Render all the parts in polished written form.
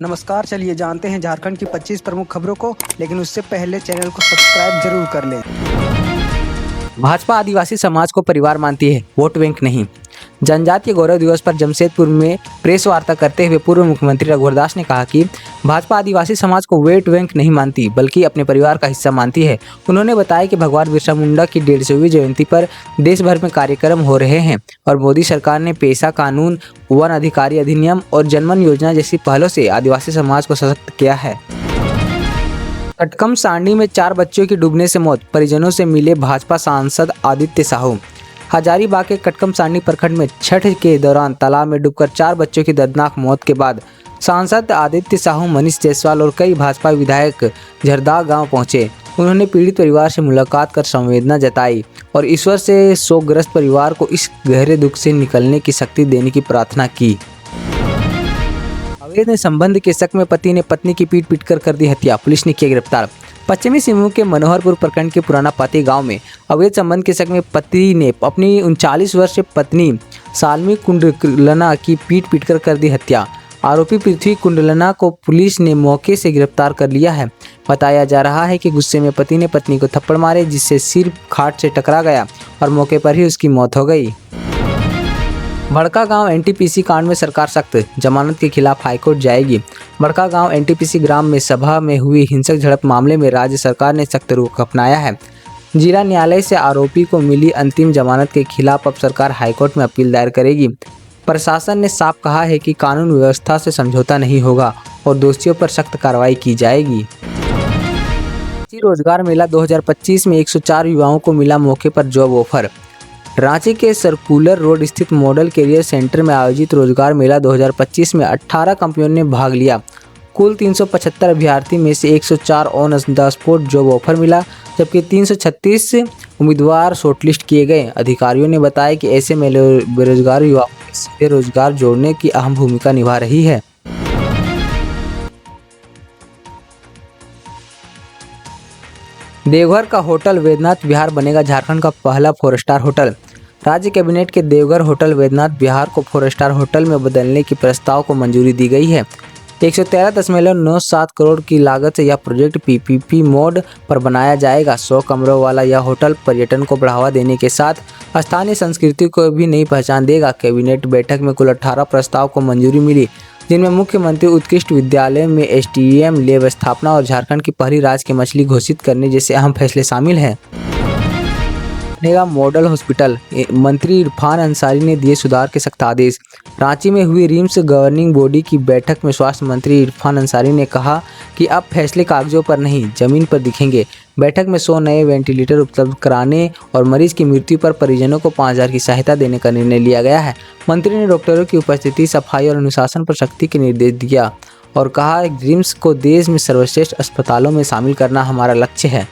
नमस्कार, चलिए जानते हैं झारखंड की 25 प्रमुख खबरों को, लेकिन उससे पहले चैनल को सब्सक्राइब जरूर कर लें। भाजपा आदिवासी समाज को परिवार मानती है, वोट बैंक नहीं। जनजातीय गौरव दिवस पर जमशेदपुर में प्रेस वार्ता करते हुए पूर्व मुख्यमंत्री रघुवर दास ने कहा कि भाजपा आदिवासी समाज को वोट बैंक नहीं मानती, बल्कि अपने परिवार का हिस्सा मानती है। उन्होंने बताया कि भगवान बिरसा मुंडा की 150वीं जयंती पर देश भर में कार्यक्रम हो रहे हैं और मोदी सरकार ने पेशा कानून, वन अधिकारी अधिनियम और जनमन योजना जैसी पहलों से आदिवासी समाज को सशक्त किया है। कटकम सांडी में 4 बच्चों की डूबने से मौत, परिजनों से मिले भाजपा सांसद आदित्य साहू। हजारीबाग के कटकम सांडी प्रखंड में छठ के दौरान तालाब में डूबकर 4 बच्चों की दर्दनाक मौत के बाद सांसद आदित्य साहू, मनीष जायसवाल और कई भाजपा विधायक झरदा गांव पहुंचे। उन्होंने पीड़ित परिवार से मुलाकात कर संवेदना जताई और ईश्वर से शोकग्रस्त परिवार को इस गहरे दुख से निकलने की शक्ति देने की प्रार्थना की। अवैध संबंध के शक में पति ने पत्नी की पीट कर दी हत्या, पुलिस ने किया गिरफ्तार। पश्चिमी सिंहभूम के मनोहरपुर प्रखंड के पुराना पाती गांव में अवैध संबंध के शक में पति ने अपनी 39 वर्षीय पत्नी सालमी कुंडलना की पीट कर दी हत्या। आरोपी पृथ्वी कुंडलना को पुलिस ने मौके से गिरफ्तार कर लिया है। बताया जा रहा है कि गुस्से में पति ने पत्नी को थप्पड़ मारे, जिससे सिर खाट से टकरा गया और मौके पर ही उसकी मौत हो गई। बड़का गांव एनटीपीसी कांड में सरकार सख्त, जमानत के खिलाफ हाईकोर्ट जाएगी। बड़का गांव एनटीपीसी ग्राम में सभा में हुई हिंसक झड़प मामले में राज्य सरकार ने सख्त रुख अपनाया है। जिला न्यायालय से आरोपी को मिली अंतिम जमानत के खिलाफ अब सरकार हाईकोर्ट में अपील दायर करेगी। प्रशासन ने साफ कहा है कि कानून व्यवस्था से समझौता नहीं होगा और दोषियों पर सख्त कार्रवाई की जाएगी। रोजगार मेला 2025 में 104 युवाओं को मिला मौके पर जॉब ऑफर। रांची के सर्कुलर रोड स्थित मॉडल कैरियर सेंटर में आयोजित रोजगार मेला 2025 में 18 कंपनियों ने भाग लिया। कुल 375 अभ्यर्थी में से 104 on the spot job offer मिला, जबकि 336 उम्मीदवार शॉर्टलिस्ट किए गए। अधिकारियों ने बताया कि ऐसे मेले बेरोजगार युवाओं को सीधे रोजगार जोड़ने की अहम भूमिका निभा रही है। देवघर का होटल वैद्यनाथ विहार बनेगा झारखंड का पहला 4 स्टार होटल। राज्य कैबिनेट के देवघर होटल वैद्यनाथ विहार को 4 स्टार होटल में बदलने की प्रस्ताव को मंजूरी दी गई है। 113.97 करोड़ की लागत से यह प्रोजेक्ट पीपीपी मोड पर बनाया जाएगा। 100 कमरों वाला यह होटल पर्यटन को बढ़ावा देने के साथ स्थानीय संस्कृति को भी नई पहचान देगा। कैबिनेट बैठक में कुल 18 प्रस्ताव को मंजूरी मिली, जिनमें मुख्यमंत्री उत्कृष्ट विद्यालय में एसटीएम लैब स्थापना और झारखंड की पहली राज्य मछली घोषित करने जैसे अहम फैसले शामिल हैं। बनेगा मॉडल हॉस्पिटल, मंत्री इरफान अंसारी ने दिए सुधार के सख्त आदेश। रांची में हुई रिम्स गवर्निंग बॉडी की बैठक में स्वास्थ्य मंत्री इरफान अंसारी ने कहा कि अब फैसले कागजों पर नहीं, जमीन पर दिखेंगे। बैठक में 100 नए वेंटिलेटर उपलब्ध कराने और मरीज की मृत्यु पर परिजनों को 5,000 की सहायता देने का निर्णय लिया गया है। मंत्री ने डॉक्टरों की उपस्थिति, सफाई और अनुशासन पर सख्ती के निर्देश दिया और कहा रिम्स को देश में सर्वश्रेष्ठ अस्पतालों में शामिल करना हमारा लक्ष्य है।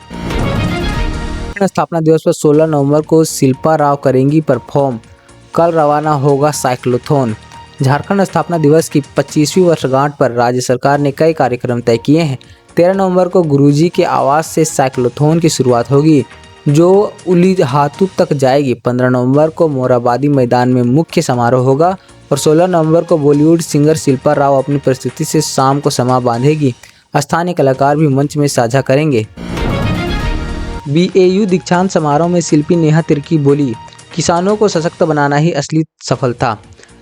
स्थापना दिवस पर 16 नवंबर को शिल्पा राव करेंगी परफॉर्म। कल रवाना होगा साइक्लोथॉन। झारखंड स्थापना दिवस की 25वीं वर्षगांठ पर राज्य सरकार ने कई कार्यक्रम तय किए हैं। 13 नवंबर को गुरुजी के आवास से साइक्लोथॉन की शुरुआत होगी, जो उलीहातू तक जाएगी। 15 नवंबर को मोराबादी मैदान में मुख्य समारोह होगा और 16 नवंबर को बॉलीवुड सिंगर शिल्पा राव अपनी प्रस्तुति से शाम को समा बांधेगी। स्थानीय कलाकार भी मंच में साझा करेंगे। बीएयू दीक्षांत समारोह में शिल्पी नेहा तिर्की बोली, किसानों को सशक्त बनाना ही असली सफलता।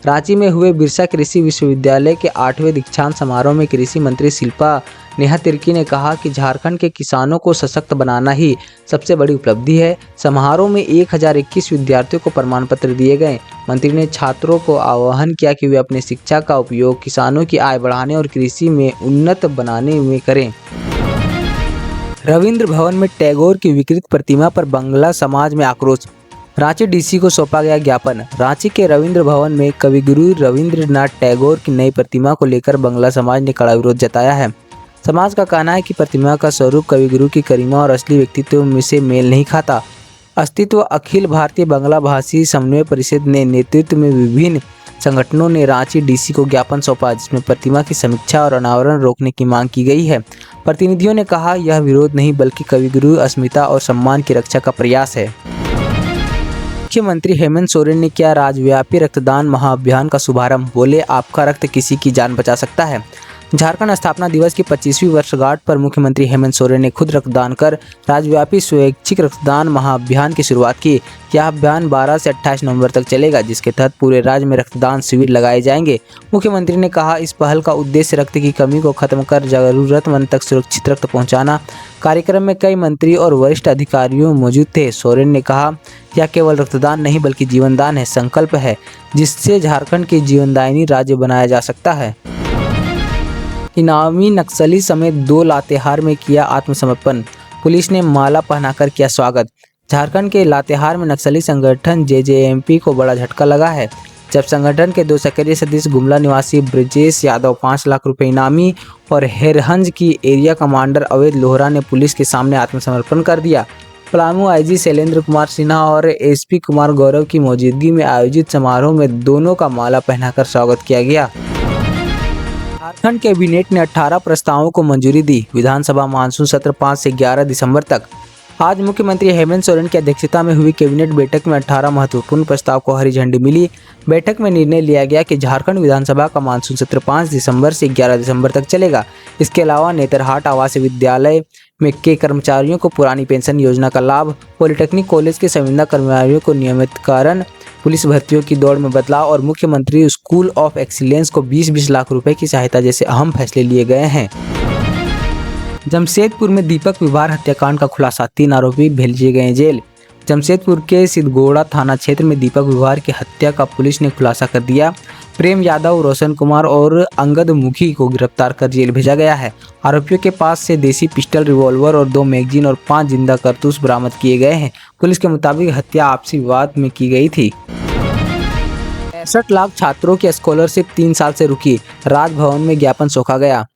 रांची में हुए बिरसा कृषि विश्वविद्यालय के 8वें दीक्षांत समारोह में कृषि मंत्री शिल्पा नेहा तिर्की ने कहा कि झारखंड के किसानों को सशक्त बनाना ही सबसे बड़ी उपलब्धि है। समारोह में 1021 विद्यार्थियों को प्रमाण पत्र दिए गए। मंत्री ने छात्रों को आह्वान किया कि वे अपने शिक्षा का उपयोग किसानों की आय बढ़ाने और कृषि में उन्नत बनाने में करें। रविंद्र भवन में टैगोर की विकृत प्रतिमा पर बंगला समाज में आक्रोश। रांची डीसी को सौंपा गया ज्ञापन। रांची के रविंद्र भवन में कविगुरु रविंद्रनाथ टैगोर की नई प्रतिमा को लेकर बंगला समाज ने कड़ा विरोध जताया है। समाज का कहना है कि प्रतिमा का स्वरूप कविगुरु की गरिमा और असली व्यक्तित्व में से मेल नहीं खाता। अस्तित्व अखिल भारतीय बांग्ला भाषी समन्वय परिषद ने नेतृत्व में विभिन्न संगठनों ने रांची डीसी को ज्ञापन सौंपा, जिसमें प्रतिमा की समीक्षा और अनावरण रोकने की मांग की गई है। प्रतिनिधियों ने कहा यह विरोध नहीं बल्कि कविगुरु अस्मिता और सम्मान की रक्षा का प्रयास है। मुख्यमंत्री हेमंत सोरेन ने किया राज्यव्यापी रक्तदान महाअभियान का शुभारंभ। बोले आपका रक्त किसी की जान बचा सकता है। झारखंड स्थापना दिवस की 25वीं वर्षगांठ पर मुख्यमंत्री हेमंत सोरेन ने खुद रक्तदान कर राज्यव्यापी स्वैच्छिक रक्तदान महाअभियान की शुरुआत की। यह अभियान 12 से 28 नवंबर तक चलेगा, जिसके तहत पूरे राज्य में रक्तदान शिविर लगाए जाएंगे। मुख्यमंत्री ने कहा, इस पहल का उद्देश्य रक्त की कमी को खत्म कर जरूरतमंद तक सुरक्षित रक्त पहुंचाना। कार्यक्रम में कई मंत्री और वरिष्ठ अधिकारियों मौजूद थे। सोरेन ने कहा, यह केवल रक्तदान नहीं बल्कि जीवनदान है, संकल्प है जिससे झारखंड की जीवनदायिनी राज्य बनाया जा सकता है। इनामी नक्सली समेत 2 लातेहार में किया आत्मसमर्पण, पुलिस ने माला पहनाकर किया स्वागत। झारखंड के लातेहार में नक्सली संगठन जेजेएमपी को बड़ा झटका लगा है, जब संगठन के 2 सक्रिय सदस्य गुमला निवासी ब्रजेश यादव 5 लाख रुपए इनामी और हेरहंज की एरिया कमांडर अवैध लोहरा ने पुलिस के सामने आत्मसमर्पण कर दिया। पलामू आईजी शैलेंद्र कुमार सिन्हा और एसपी कुमार गौरव की मौजूदगी में आयोजित समारोह में दोनों का माला पहनाकर स्वागत किया गया। झारखंड कैबिनेट ने 18 प्रस्तावों को मंजूरी दी। विधानसभा मानसून सत्र 5 से 11 दिसंबर तक। आज मुख्यमंत्री हेमंत सोरेन की अध्यक्षता में हुई कैबिनेट बैठक में 18 महत्वपूर्ण प्रस्ताव को हरी झंडी मिली। बैठक में निर्णय लिया गया कि झारखंड विधानसभा का मानसून सत्र 5 दिसंबर से 11 दिसंबर तक चलेगा। इसके अलावा नेतरहाट आवासीय विद्यालय में के कर्मचारियों को पुरानी पेंशन योजना का लाभ, पॉलिटेक्निक कॉलेज के संविदा कर्मचारियों को नियमितीकरण, पुलिस भर्तियों की दौड़ में बदलाव और मुख्यमंत्री स्कूल ऑफ एक्सीलेंस को 20-20 लाख रुपए की सहायता जैसे अहम फैसले लिए गए हैं। जमशेदपुर में दीपक विवार हत्याकांड का खुलासा, 3 आरोपी भेजे गए जेल। जमशेदपुर के सिद्धगोड़ा थाना क्षेत्र में दीपक विवार की हत्या का पुलिस ने खुलासा कर दिया। प्रेम यादव, रोशन कुमार और अंगद मुखी को गिरफ्तार कर जेल भेजा गया है। आरोपियों के पास से देसी पिस्टल, रिवॉल्वर और 2 मैगजीन और 5 जिंदा कारतूस बरामद किए गए हैं। पुलिस के मुताबिक हत्या आपसी विवाद में की गई थी। 65 लाख छात्रों की स्कॉलरशिप 3 साल से रुकी, राजभवन में ज्ञापन सौंपा गया।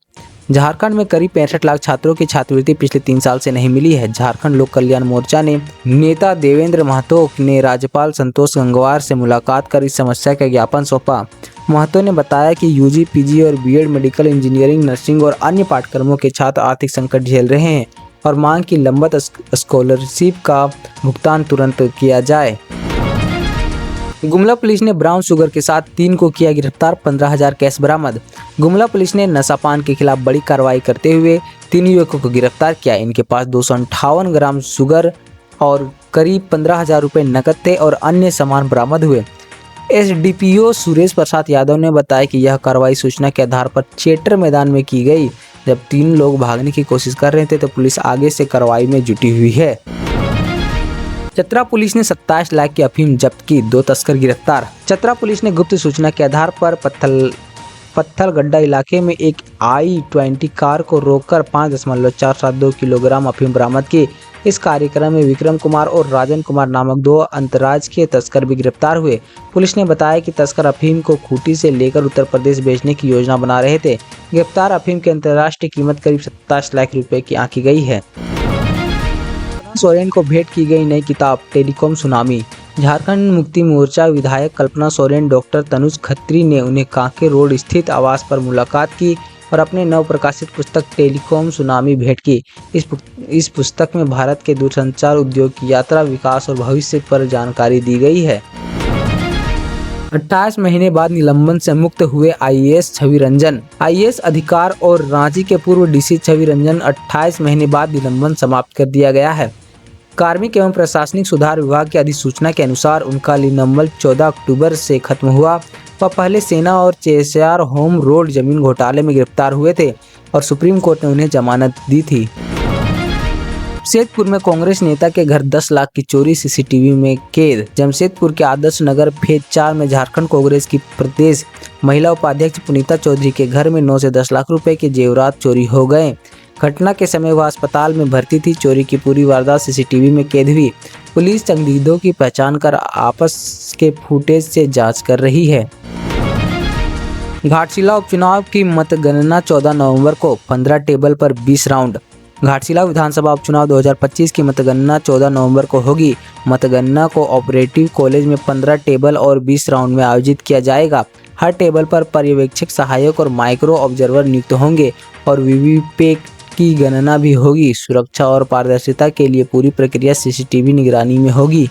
झारखंड में करीब 65 लाख छात्रों की छात्रवृत्ति पिछले 3 साल से नहीं मिली है। झारखंड लोक कल्याण मोर्चा ने नेता देवेंद्र महतो ने राज्यपाल संतोष गंगवार से मुलाकात कर इस समस्या का ज्ञापन सौंपा। महतो ने बताया कि यूजी, पीजी और बीएड, मेडिकल इंजीनियरिंग, नर्सिंग और अन्य पाठ्यक्रमों के छात्र आर्थिक संकट झेल रहे हैं और मांग की लंबित स्कॉलरशिप का भुगतान तुरंत किया जाए। गुमला पुलिस ने ब्राउन शुगर के साथ 3 को किया गिरफ्तार, 15,000 कैश बरामद। गुमला पुलिस ने नशापान के खिलाफ बड़ी कार्रवाई करते हुए 3 युवकों को गिरफ्तार किया। इनके पास 258 ग्राम शुगर और करीब 15,000 रुपये नकद थे और अन्य सामान बरामद हुए। एसडीपीओ सुरेश प्रसाद यादव ने बताया कि यह कार्रवाई सूचना के आधार पर चेटर मैदान में की गई। जब 3 लोग भागने की कोशिश कर रहे थे तो पुलिस आगे से कार्रवाई में जुटी हुई है। चतरा पुलिस ने 27 लाख की अफीम जब्त की, 2 तस्कर गिरफ्तार। चतरा पुलिस ने गुप्त सूचना के आधार पर पत्थलगड्ढा इलाके में एक i20 कार को रोककर 5.472 किलोग्राम अफीम बरामद की। इस कार्यक्रम में विक्रम कुमार और राजन कुमार नामक 2 अंतर्राज्यीय तस्कर भी गिरफ्तार हुए। पुलिस ने बताया कि तस्कर अफीम को खूंटी से लेकर उत्तर प्रदेश भेजने की योजना बना रहे थे। गिरफ्तार अफीम की अंतर्राष्ट्रीय कीमत करीब 27 लाख रुपए की आंकी गई है। सोरेन को भेंट की गई नई किताब, टेलीकॉम सुनामी। झारखंड मुक्ति मोर्चा विधायक कल्पना सोरेन, डॉक्टर तनुज खत्री ने उन्हें कांके रोड स्थित आवास पर मुलाकात की और अपने नव प्रकाशित पुस्तक टेलीकॉम सुनामी भेंट की। इस पुस्तक में भारत के दूरसंचार उद्योग की यात्रा, विकास और भविष्य पर जानकारी दी गई है। 28 महीने बाद निलंबन से मुक्त हुए आईएएस छवि रंजन। आईएएस अधिकार और रांची के पूर्व डीसी छवि रंजन 28 महीने बाद निलंबन समाप्त कर दिया गया है। कार्मिक एवं प्रशासनिक सुधार विभाग की अधिसूचना के अनुसार उनका निलंबन 14 अक्टूबर से खत्म हुआ। वह पहले सेना और चेसियार होम रोड जमीन घोटाले में गिरफ्तार हुए थे और सुप्रीम कोर्ट ने उन्हें जमानत दी थी। जमशेदपुर में कांग्रेस नेता के घर 10 लाख की चोरी, सीसीटीवी में कैद। जमशेदपुर के आदर्श नगर फेज 4 में झारखंड कांग्रेस की प्रदेश महिला उपाध्यक्ष पुनीता चौधरी के घर में 9 से 10 लाख रुपए के जेवरात चोरी हो गए। घटना के समय वह अस्पताल में भर्ती थी। चोरी की पूरी वारदात सीसीटीवी में कैद हुई। पुलिस संदिग्धों की पहचान कर आपस के फुटेज से जांच कर रही है। घाटशिला उपचुनाव की मतगणना 14 नवंबर को, 15 टेबल पर 20 राउंड। घाटशिला विधानसभा उपचुनाव 2025 की मतगणना 14 नवंबर को होगी। मतगणना को ऑपरेटिव कॉलेज में 15 टेबल और 20 राउंड में आयोजित किया जाएगा। हर टेबल पर पर्यवेक्षक, सहायक और माइक्रो ऑब्जर्वर नियुक्त होंगे और वीवीपैट की गणना भी होगी। सुरक्षा और पारदर्शिता के लिए पूरी प्रक्रिया सीसीटीवी निगरानी में होगी।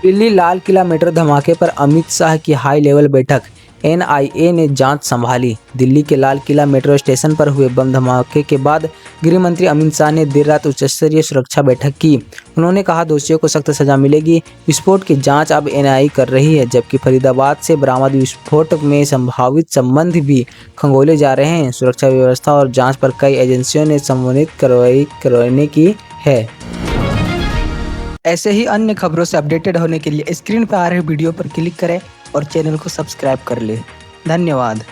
दिल्ली लाल किला मेट्रो धमाके पर अमित शाह की हाई लेवल बैठक। NIA ने जांच संभाली। दिल्ली के लाल किला मेट्रो स्टेशन पर हुए बम धमाके के बाद गृह मंत्री अमित शाह ने देर रात उच्च स्तरीय सुरक्षा बैठक की। उन्होंने कहा दोषियों को सख्त सजा मिलेगी। विस्फोट की जांच अब NIA कर रही है, जबकि फरीदाबाद से बरामद विस्फोट में संभावित संबंध भी खंगोले जा रहे हैं। सुरक्षा व्यवस्था और जांच पर कई एजेंसियों ने समन्वित कार्रवाई करने की है। ऐसे ही अन्य खबरों से अपडेटेड होने के लिए स्क्रीन पर आ रहे वीडियो पर क्लिक करें और चैनल को सब्सक्राइब कर लें। धन्यवाद।